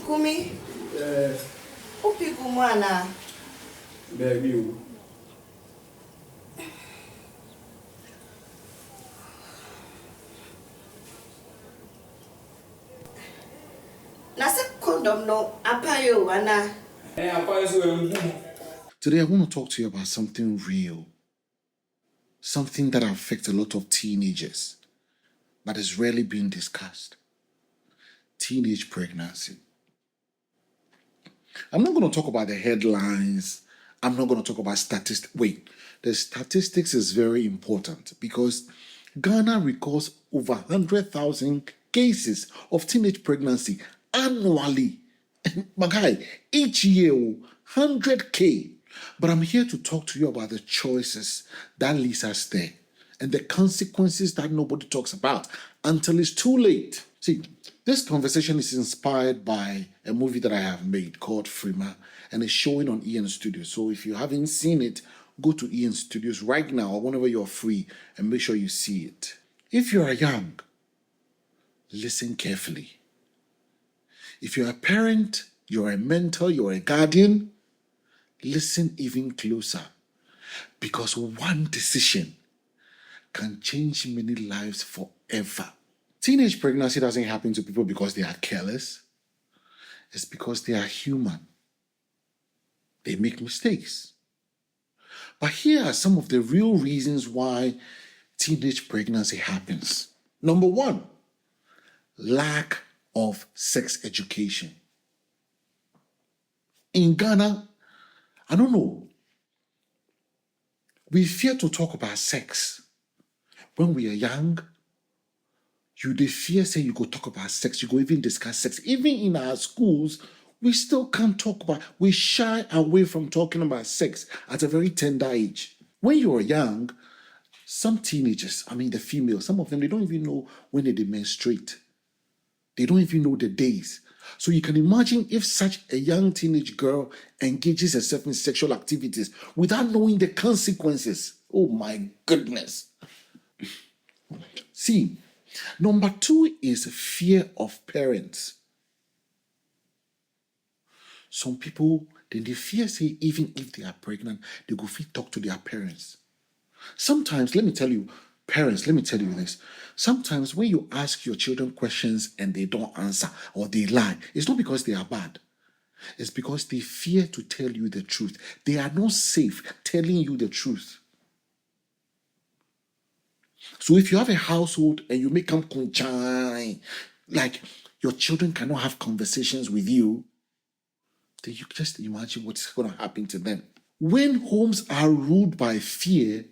Kumi? Upi kumwana? Baby. Nasa condom no apayo wana. Today I want to talk to you about something real. Something that affects a lot of teenagers, but is rarely being discussed. Teenage pregnancy. I'm not going to talk about the headlines. I'm not going to talk about statistics. Wait, the statistics is very important because Ghana records over 100,000 cases of teenage pregnancy annually. My guy, each year, 100K. But I'm here to talk to you about the choices that leads us there and the consequences that nobody talks about until it's too late. See, this conversation is inspired by a movie that I have made called Freema, and it's showing on EN Studios. So if you haven't seen it, go to EN Studios right now or whenever you're free and make sure you see it. If you are young, listen carefully. If you're a parent, you're a mentor, you're a guardian, listen even closer, because one decision can change many lives forever. Teenage pregnancy doesn't happen to people because they are careless. It's because they are human. They make mistakes. But here are some of the real reasons why teenage pregnancy happens. Number one, lack of sex education. In Ghana, I don't know, we fear to talk about sex. When we are young, they fear say you go talk about sex, you go even discuss sex. Even in our schools, we still can't talk about, we shy away from talking about sex at a very tender age. When you're young, some teenagers, the females, some of them, they don't even know when they menstruate. They don't even know the days. So you can imagine if such a young teenage girl engages herself in sexual activities without knowing the consequences. Oh my goodness. See, number two is fear of parents. Some people, they fear say even if they are pregnant, they go fit talk to their parents. Sometimes, let me tell you this. Sometimes when you ask your children questions and they don't answer or they lie, it's not because they are bad. It's because they fear to tell you the truth. They are not safe telling you the truth. So if you have a household and you make them conchai, like your children cannot have conversations with you, then you just imagine what's going to happen to them. When homes are ruled by fear,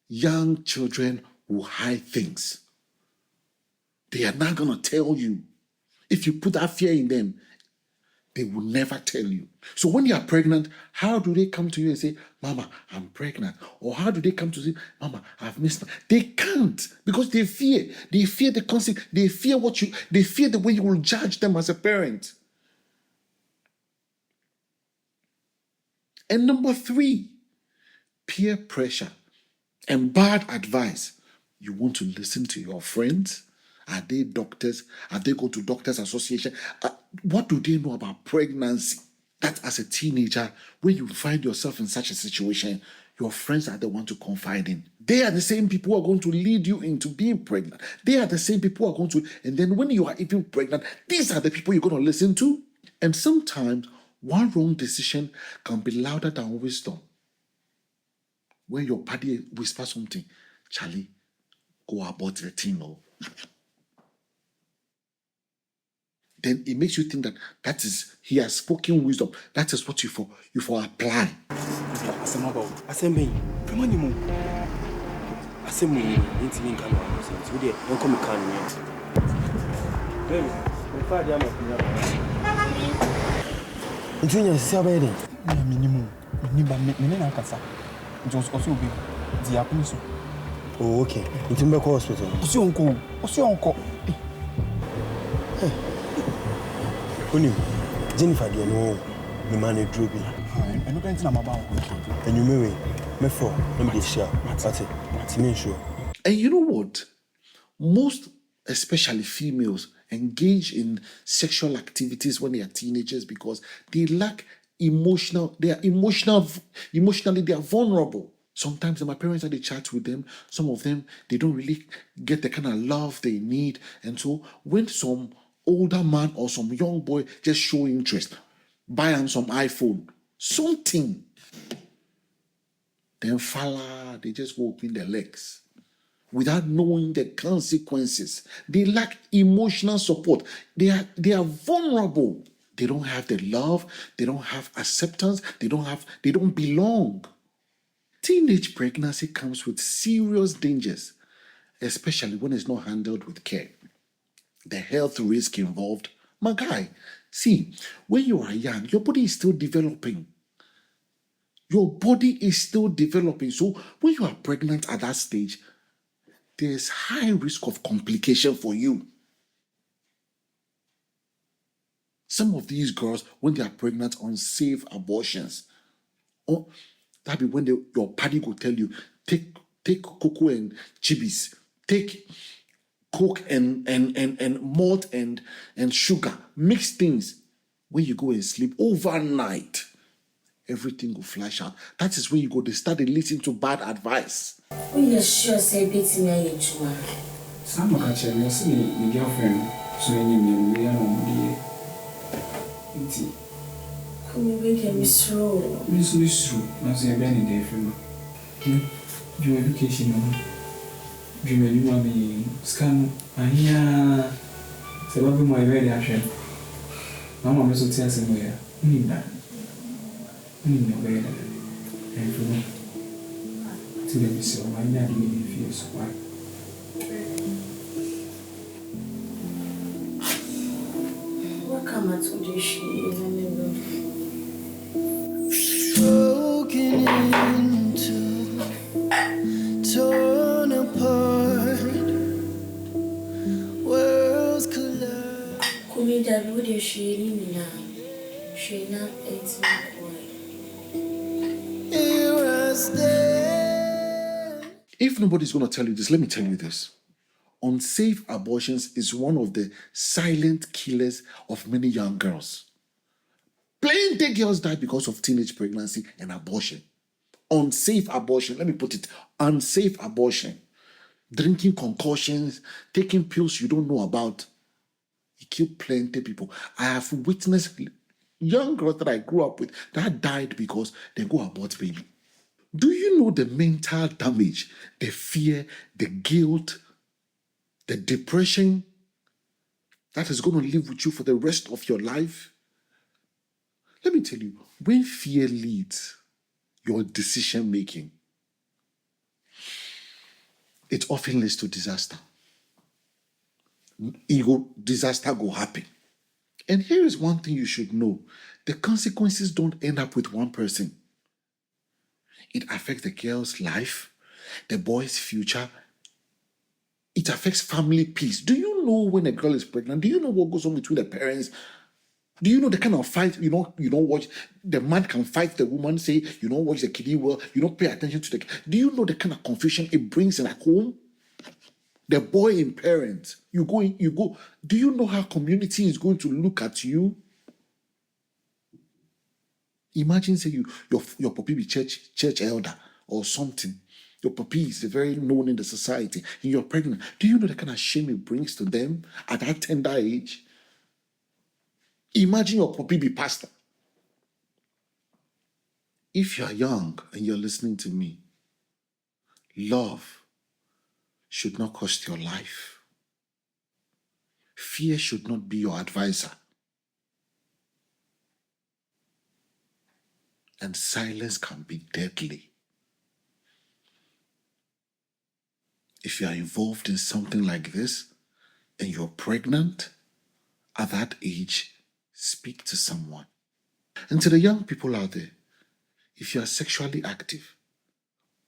young children will hide things. They are not going to tell you. If you put that fear in them, they will never tell you. So when you are pregnant, how do they come to you and say, Mama, I'm pregnant? Or how do they come to say, Mama, I've missed? They can't, because they fear. They fear the consequence. They fear they fear the way you will judge them as a parent. And number three, peer pressure and bad advice. You want to listen to your friends? Are they doctors? Have they go to doctors association? What do they know about pregnancy? That as a teenager, when you find yourself in such a situation, your friends are the one to confide in. They are the same people who are going to lead you into being pregnant. They are the same people who are going to, and then when you are even pregnant, these are the people you're going to listen to. And sometimes one wrong decision can be louder than wisdom. When your body whispers something, Charlie, go about the thing, no. Then it makes you think that is, he has spoken wisdom. That is what you for apply. Oh, okay. It's in the hospital. What's your uncle? Jennifer, you know, the man is drooping. I'm not going to know about it. And you marry me for, let me share. That's it. Sure. And you know what? Most, especially females engage in sexual activities when they are teenagers because they lack emotionally, they are vulnerable. Sometimes when my parents had a chat with them, some of them, they don't really get the kind of love they need. And so when some older man or some young boy just show interest, buy them some iPhone, something, then falla, they just go open their legs without knowing the consequences. They lack emotional support. They are vulnerable. They don't have the love, they don't have acceptance, they don't belong. Teenage pregnancy comes with serious dangers, especially when it's not handled with care. The health risk involved, my guy, see, when you are young, your body is still developing. Your body is still developing. So when you are pregnant at that stage, there's high risk of complication for you. Some of these girls, when they are pregnant, unsafe abortions. Oh, that be when your paddy will tell you, take cocoa and chibis, take coke and malt and sugar, mix things. When you go and sleep overnight, everything will flash out. That is when you go, they start listening to bad advice. When you sure say beating me age one. Some catch me see my girlfriend so any me no iti. Come make me slow. Me so true. Na say be any day from. Your education no. You me scan anya. Se ba bi mo e ready ahwe. Mama me so tia se mo ya. Ni da. Ni me be da. And from to let me see my nya di me feel so why. Come at the she broken into, torn apart, worlds collide. Kumi da would you she now 18 Here I stand. If nobody's going to tell you this, let me tell you this. Unsafe abortions is one of the silent killers of many young girls. Plenty girls die because of teenage pregnancy and abortion. Unsafe abortion, let me put it, unsafe abortion. Drinking concoctions, taking pills you don't know about. It killed plenty people. I have witnessed young girls that I grew up with that died because they go abort baby. Do you know the mental damage, the fear, the guilt, the depression that is going to live with you for the rest of your life? Let me tell you, when fear leads your decision making, it often leads to disaster. Disaster will happen. And here is one thing you should know. The consequences don't end up with one person. It affects the girl's life, the boy's future. It affects family peace. Do you know when a girl is pregnant? Do you know what goes on between the parents? Do you know the kind of fight, you don't watch, the man can fight the woman, say, you don't watch the kiddie well, you don't pay attention to the, do you know the kind of confusion it brings in a home? The boy in parents, you go, do you know how community is going to look at you? Imagine, say, your puppy be church elder or something. Your puppy is very known in the society and you're pregnant. Do you know the kind of shame it brings to them at that tender age? Imagine your puppy be pastor. If you're young and you're listening to me, love should not cost your life. Fear should not be your advisor. And silence can be deadly. If you are involved in something like this and you're pregnant at that age, speak to someone. And to the young people out there, if you are sexually active,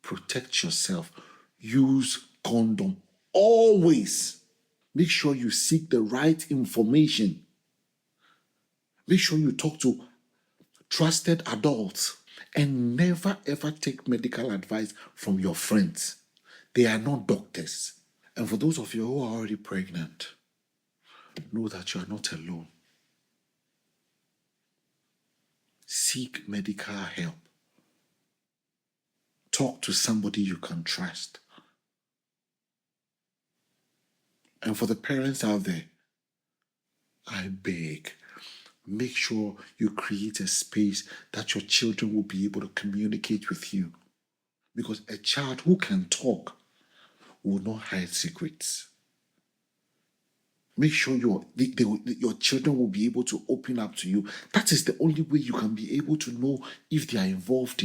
protect yourself. Use condom. Always. Make sure you seek the right information. Make sure you talk to trusted adults. And never ever take medical advice from your friends. They are not doctors. And for those of you who are already pregnant, know that you are not alone. Seek medical help. Talk to somebody you can trust. And for the parents out there, I beg, make sure you create a space that your children will be able to communicate with you. Because a child who can talk will not hide secrets. Make sure your children will be able to open up to you. That is the only way you can be able to know if they are involved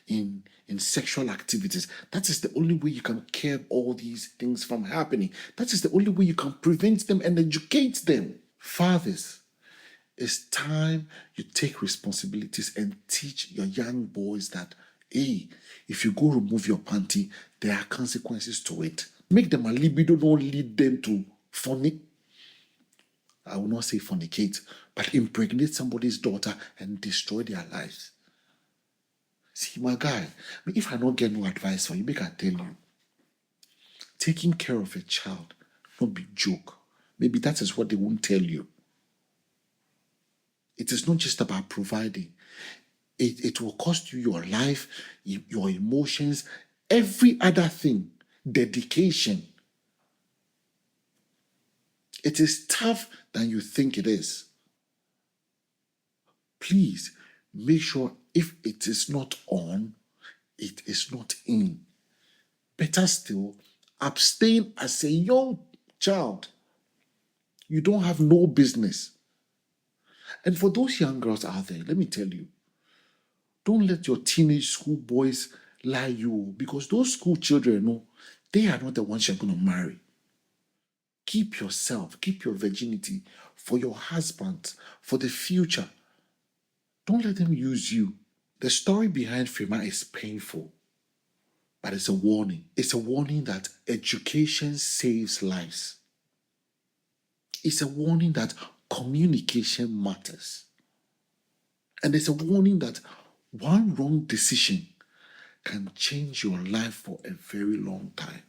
in sexual activities. That is the only way you can curb all these things from happening. That is the only way you can prevent them and educate them. Fathers, it's time you take responsibilities and teach your young boys that, hey, if you go remove your panty, there are consequences to it. Make them a libido, don't lead them to fornicate. I will not say fornicate, but impregnate somebody's daughter and destroy their lives. See, my guy, if I don't get no advice for you, make I tell you, taking care of a child, no big joke. Maybe that is what they won't tell you. It is not just about providing. It will cost you your life, your emotions, every other thing, dedication. It is tough than you think it is. Please make sure if it is not on, it is not in. Better still, abstain as a young child. You don't have no business. And for those young girls out there, let me tell you, don't let your teenage school boys lie you, because those school children, they are not the ones you're going to marry. Keep yourself, keep your virginity for your husband, for the future. Don't let them use you. The story behind Frema is painful, but it's a warning. It's a warning that education saves lives. It's a warning that communication matters. And it's a warning that one wrong decision can change your life for a very long time.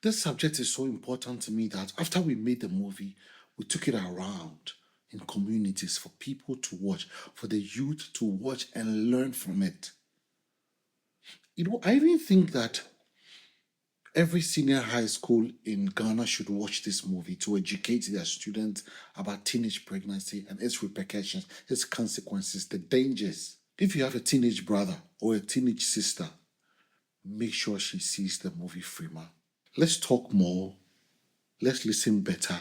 This subject is so important to me that after we made the movie, we took it around in communities for people to watch, for the youth to watch and learn from it. I even think that every senior high school in Ghana should watch this movie to educate their students about teenage pregnancy and its repercussions, its consequences, the dangers. If you have a teenage brother or a teenage sister, make sure she sees the movie Frema. Let's talk more. Let's listen better.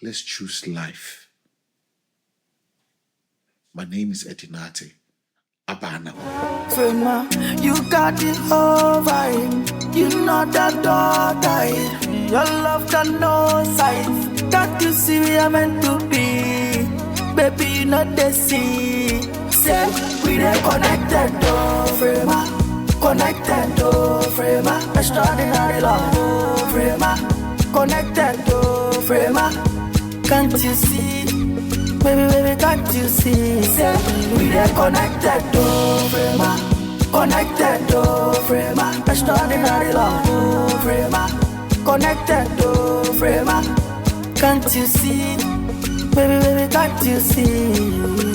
Let's choose life. My name is Nartey. Abana. Frema, you got the whole vibe. You know that daughter. Your love got no size. Can't you see we are meant to be? Baby, you know they see. Say, we are connected, though, Frema. Connected to Frema, extraordinary love, Frema. Connected to Frema. Can't you see? Baby, can't you see? Say, we are connected to Frema. Connected to Frema, extraordinary love, Frema. Connected to Frema. Can't you see? Baby, can't you see?